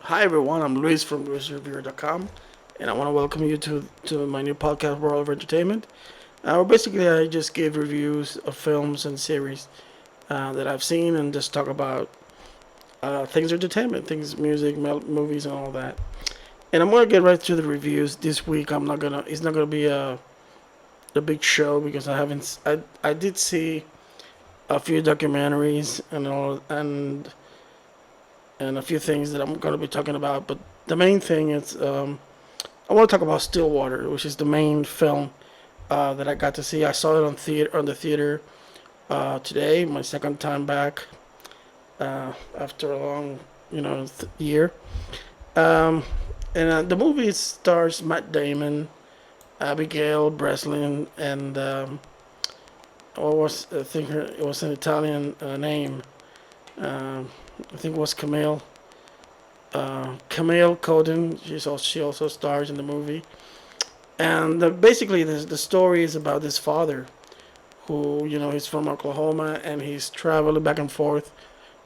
Hi everyone, I'm Luis from LuisReviewer.com, and I want to welcome you to my new podcast, World of Entertainment. Basically, I just give reviews of films and series that I've seen and just talk about things entertainment, things, music, movies, and all that. And I'm gonna get right to the reviews this week. I'm not gonna. It's not gonna be a big show because I haven't. I did see a few documentaries and a few things that I'm gonna be talking about, but the main thing is I want to talk about Stillwater, which is the main film that I got to see. I saw it on the theater today, my second time back after a long, year. Um, and the movie stars Matt Damon, Abigail Breslin, and what was I think it was an Italian name. I think it was Camille Coden. She also stars in the movie. And basically, the story is about this father who, he's from Oklahoma and he's traveling back and forth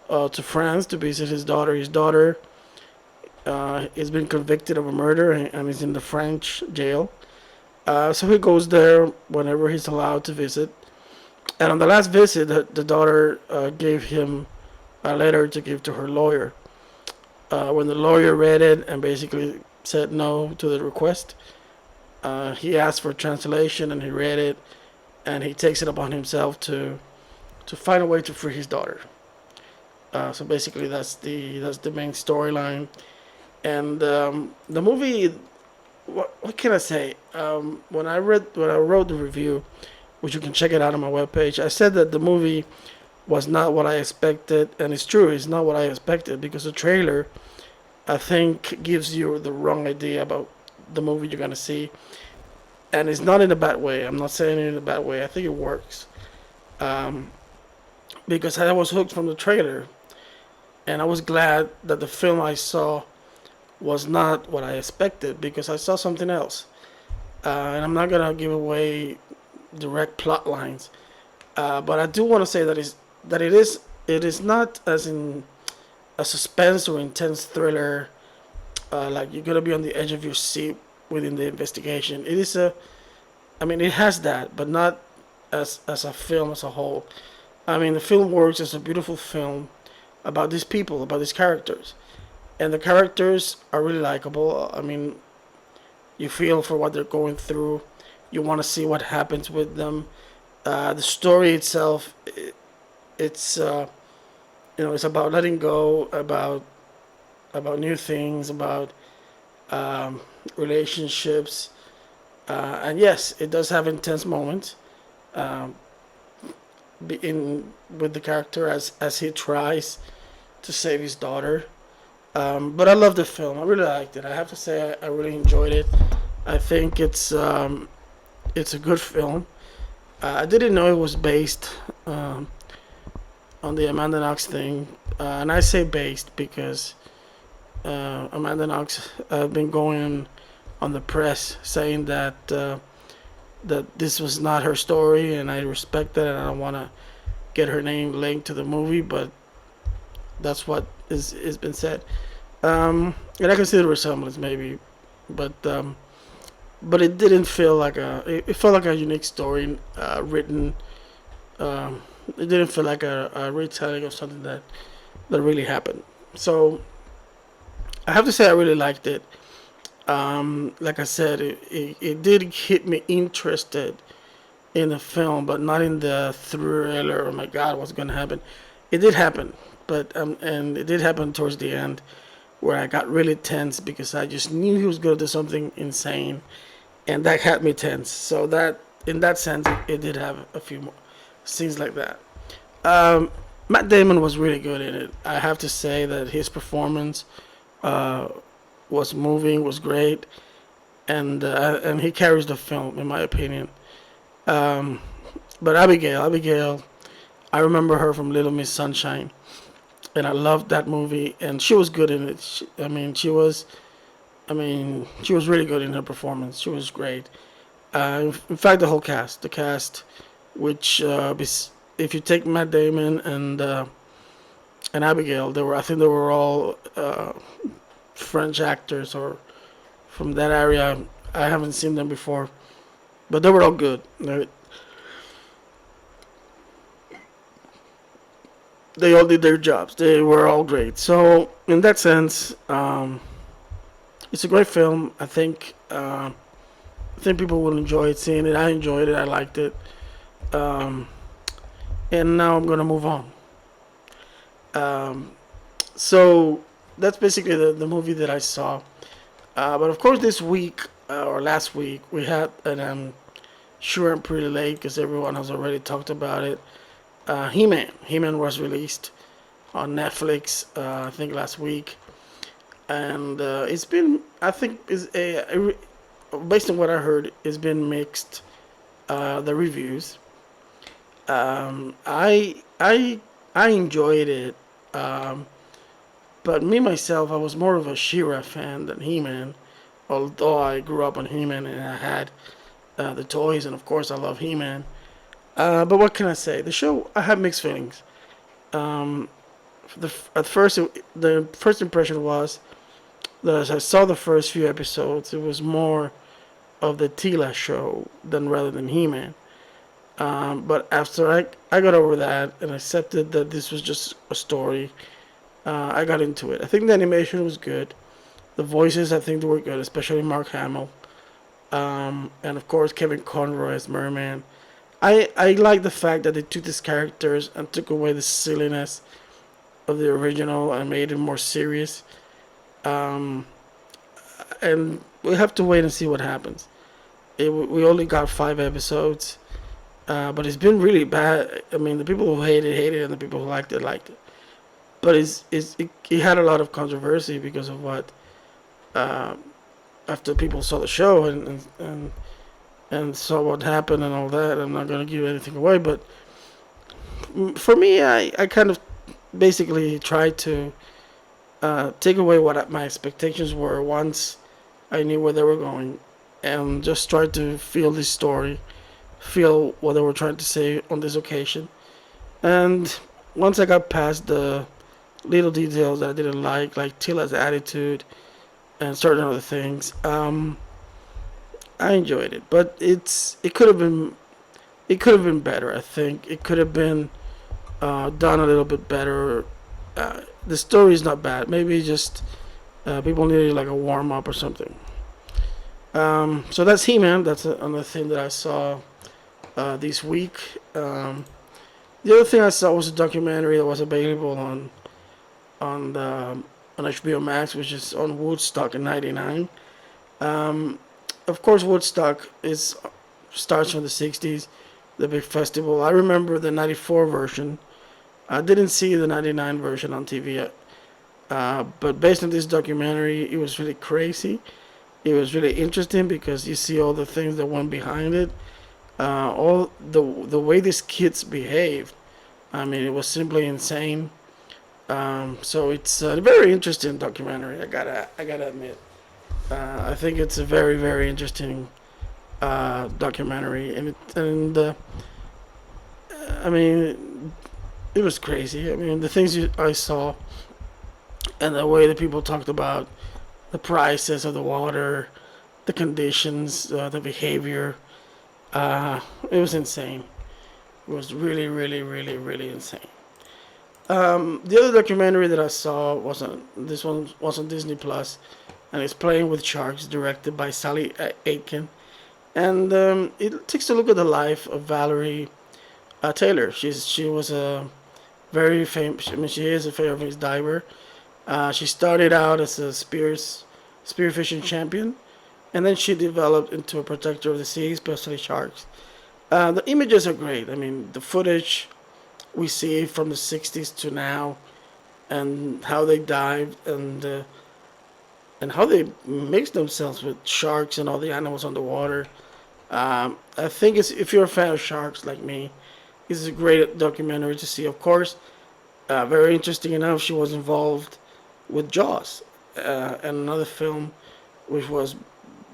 to France to visit his daughter. His daughter has been convicted of a murder and is in the French jail. So he goes there whenever he's allowed to visit. And on the last visit, the daughter gave him a letter to give to her lawyer. When the lawyer read it and basically said no to the request, he asked for translation and he read it, and he takes it upon himself to find a way to free his daughter. So basically, that's the main storyline, and the movie. What can I say? When I wrote the review, which you can check it out on my webpage, I said that the movie was not what I expected, and it's true, it's not what I expected because the trailer, I think, gives you the wrong idea about the movie you're gonna see, and it's not in a bad way. I'm not saying it in a bad way. I think it works um, because I was hooked from the trailer, and I was glad that the film I saw was not what I expected because I saw something else. And I'm not gonna give away direct plot lines, but I do want to say that it is not as in a suspense or intense thriller, like you're gonna be on the edge of your seat within the investigation. I mean, it has that, but not as a film as a whole. I mean, the film works as a beautiful film about these people, about these characters, and the characters are really likable. I mean, you feel for what they're going through. You want to see what happens with them. The story itself, it's it's about letting go, about new things, about relationships, and yes, it does have intense moments. Um, in with the character as he tries to save his daughter. But I love the film. I really liked it. I have to say I really enjoyed it. I think it's a good film. I didn't know it was based on the Amanda Knox thing, and I say based because Amanda Knox been going on the press saying that this was not her story, and I respect that, and I don't want to get her name linked to the movie, but that's what is been said. And I can see the resemblance maybe, but but it didn't feel like it felt like a unique story written. It didn't feel like a retelling of something that really happened. So I have to say I really liked it. Like I said, it did hit me interested in the film, but not in the thriller. Oh my God, what's gonna happen? It did happen, but and it did happen towards the end, where I got really tense because I just knew he was gonna do something insane, and that had me tense. So that, in that sense, it did have a few more scenes like that. Um, Matt Damon was really good in it. I have to say that his performance uh, was moving, was great, and he carries the film in my opinion. Um, but Abigail, I remember her from Little Miss Sunshine, and I loved that movie, and she was good in it. She was really good in her performance. She was great. In fact, the cast, which if you take Matt Damon and Abigail, I think they were all French actors or from that area. I haven't seen them before, but they were all good. They all did their jobs. They were all great. So in that sense, it's a great film. I think people will enjoy it, seeing it. I enjoyed it. I liked it. Um, and now I'm gonna move on. Um, so that's basically the movie that I saw. But of course, this week or last week we had, and I'm sure I'm pretty late because everyone has already talked about it. He-Man. He-Man was released on Netflix. I think last week, and it's been. I think is based on what I heard, it's been mixed. The reviews. I enjoyed it. Um, but me myself, I was more of a She-Ra fan than He-Man. Although I grew up on He-Man and I had the toys, and of course I love He-Man. But what can I say? The show, I have mixed feelings. Um, at first, the first impression was that as I saw the first few episodes, it was more of the Tila show than rather than He-Man. But after I got over that and accepted that this was just a story, I got into it. I think the animation was good. The voices, I think they were good, especially Mark Hamill. And of course, Kevin Conroy as Merman. I like the fact that they took these characters and took away the silliness of the original and made it more serious. Um, and we have to wait and see what happens. We only got 5 episodes, but it's been really bad. I mean, the people who hated it, and the people who liked it liked it. But it had a lot of controversy because of what uh, after people saw the show and saw what happened and all that. I'm not gonna give anything away, but for me, I kind of basically tried to take away what my expectations were once I knew where they were going, and just try to feel this story, feel what they were trying to say on this occasion. And once I got past the little details that I didn't like Tila's attitude and certain other things, I enjoyed it. But it could have been better. I think it could have been done a little bit better. The story is not bad. Maybe just people needed like a warm up or something. So that's He-Man. That's another thing that I saw this week. The other thing I saw was a documentary that was available on the on HBO Max, which is on Woodstock in '99. Um, of course, Woodstock is starts from the '60s, the big festival. I remember the '94 version. I didn't see the '99 version on TV yet. But based on this documentary, it was really crazy. It was really interesting because you see all the things that went behind it. All the way these kids behaved. I mean, it was simply insane. So it's a very interesting documentary. I gotta admit. I think it's a very very interesting documentary, and I mean, it was crazy. I mean, the things I saw and the way that people talked about the prices of the water, the conditions, the behavior. It was insane. It was really, really, really, really insane. The other documentary that I saw wasn't this one was on Disney Plus, and it's Playing with Sharks, directed by Sally Aitken, and it takes a look at the life of Valerie Taylor. She was a very famous. I mean, she is a famous diver. She started out as a spearfishing champion, and then she developed into a protector of the sea, especially sharks. The images are great. I mean, the footage we see from the '60s to now, and how they dived and how they mix themselves with sharks and all the animals underwater. I think if you're a fan of sharks like me, this is a great documentary to see. Of course, very interesting enough, she was involved with Jaws, and another film, which was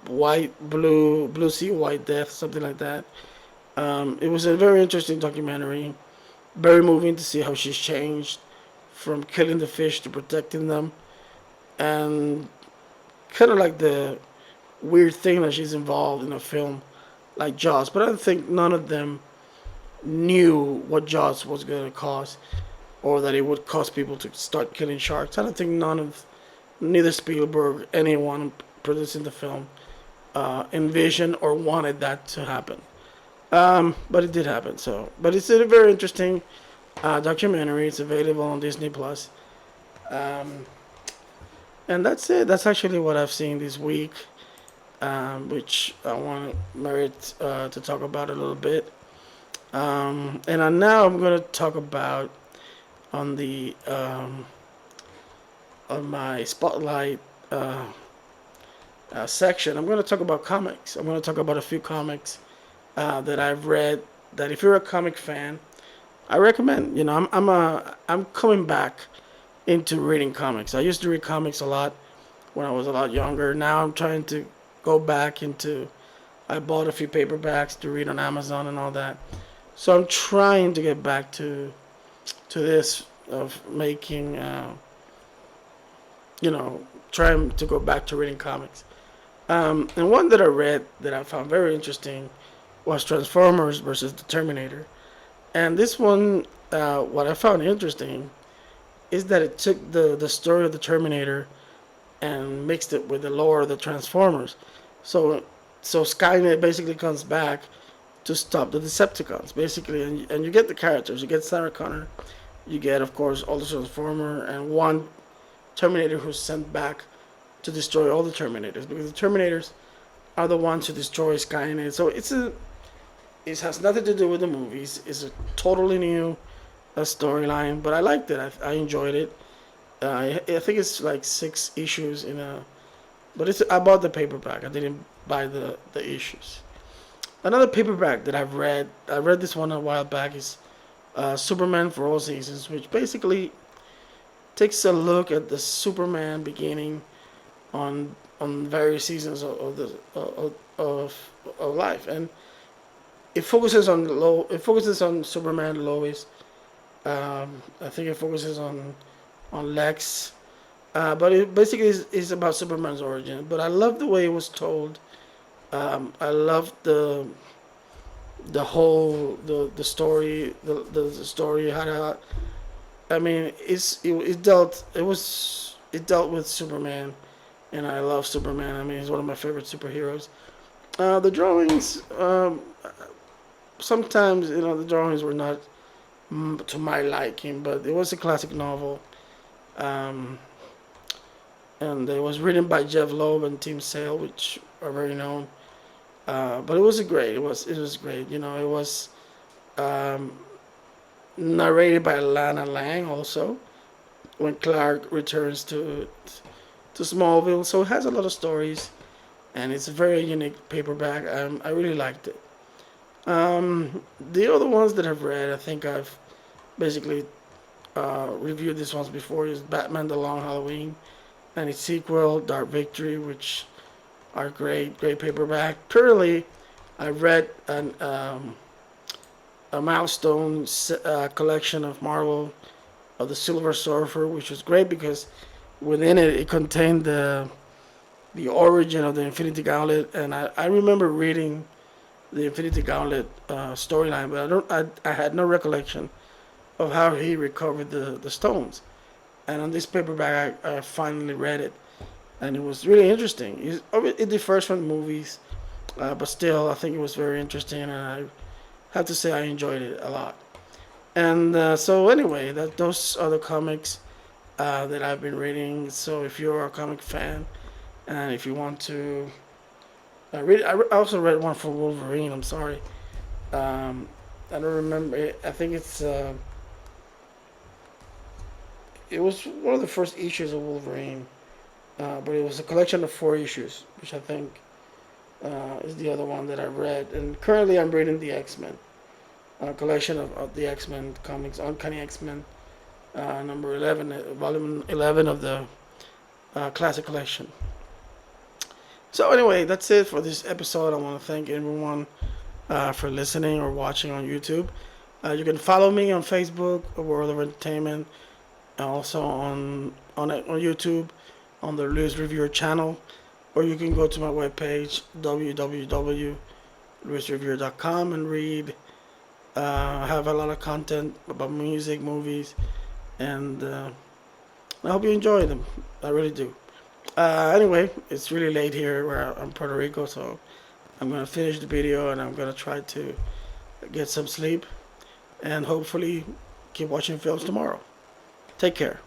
Blue Sea, White Death, something like that. It was a very interesting documentary, very moving to see how she's changed from killing the fish to protecting them, and kind of like the weird thing that she's involved in a film like Jaws. But I think none of them knew what Jaws was going to cause, or that it would cause people to start killing sharks. I don't think neither Spielberg, anyone producing the film, envisioned or wanted that to happen. But it did happen. So, but it's a very interesting documentary. It's available on Disney Plus. Um, and that's it. That's actually what I've seen this week, which I want Merit to talk about a little bit. Now I'm going to talk about on the on my spotlight section. I'm going to talk about comics. I'm going to talk about a few comics that I've read. That if you're a comic fan, I recommend. You know, I'm coming back into reading comics. I used to read comics a lot when I was a lot younger. Now I'm trying to go back into. I bought a few paperbacks to read on Amazon and all that. So I'm trying to get back to this of making, trying to go back to reading comics. And one that I read that I found very interesting was Transformers versus the Terminator. And this one, what I found interesting is that it took the story of the Terminator and mixed it with the lore of the Transformers. So so Skynet basically comes back to stop the Decepticons, basically, and you get the characters. You get Sarah Connor, you get, of course, all the Transformer, and one Terminator who's sent back to destroy all the Terminators, because the Terminators are the ones who destroy Skynet. So it has nothing to do with the movies. It's a totally new storyline, but I liked it. I enjoyed it. I think it's like 6 issues in a, but it's I bought the paperback. I didn't buy the issues. Another paperback that I read this one a while back, is Superman for All Seasons, which basically takes a look at the Superman beginning on various seasons of life, and it focuses on Superman, Lois. I think it focuses on Lex, but it basically is about Superman's origin. But I love the way it was told. I love the story, the story how to, I mean, it dealt with Superman, and I love Superman. I mean, he's one of my favorite superheroes. The drawings, sometimes, the drawings were not to my liking, but it was a classic novel. Um, and it was written by Jeff Loeb and Tim Sale, which are very known. But it was great. It was great. It was um, narrated by Lana Lang also, when Clark returns to Smallville. So it has a lot of stories, and it's a very unique paperback. I really liked it. The other ones that I've read, I think I've basically reviewed these ones before, is Batman: The Long Halloween and its sequel, Dark Victory, which are great paperback. Currently, I read a milestone collection of Marvel of the Silver Surfer, which was great because within it contained the origin of the Infinity Gauntlet, and I remember reading the Infinity Gauntlet storyline, but I had no recollection of how he recovered the stones. And on this paperback, I finally read it, and it was really interesting. It differs from movies, but still, I think it was very interesting, and I have to say I enjoyed it a lot. And so anyway, those are the comics that I've been reading. So if you're a comic fan, and if you want to read, I also read one for Wolverine. I'm sorry, I don't remember. I think it was one of the first issues of Wolverine, but it was a collection of 4 issues, which I think is the other one that I read. And currently, I'm reading the X-Men, a collection of the X-Men comics, Uncanny X-Men, number 11, volume 11 of the classic collection. So anyway, that's it for this episode. I want to thank everyone for listening or watching on YouTube. You can follow me on Facebook, World of Entertainment, and also on YouTube. on the Luis Reviewer channel, or you can go to my webpage www.luisreviewer.com and read. I have a lot of content about music, movies, and I hope you enjoy them. I really do. Anyway, it's really late here where I'm Puerto Rico, so I'm gonna finish the video and I'm gonna try to get some sleep and hopefully keep watching films tomorrow. Take care.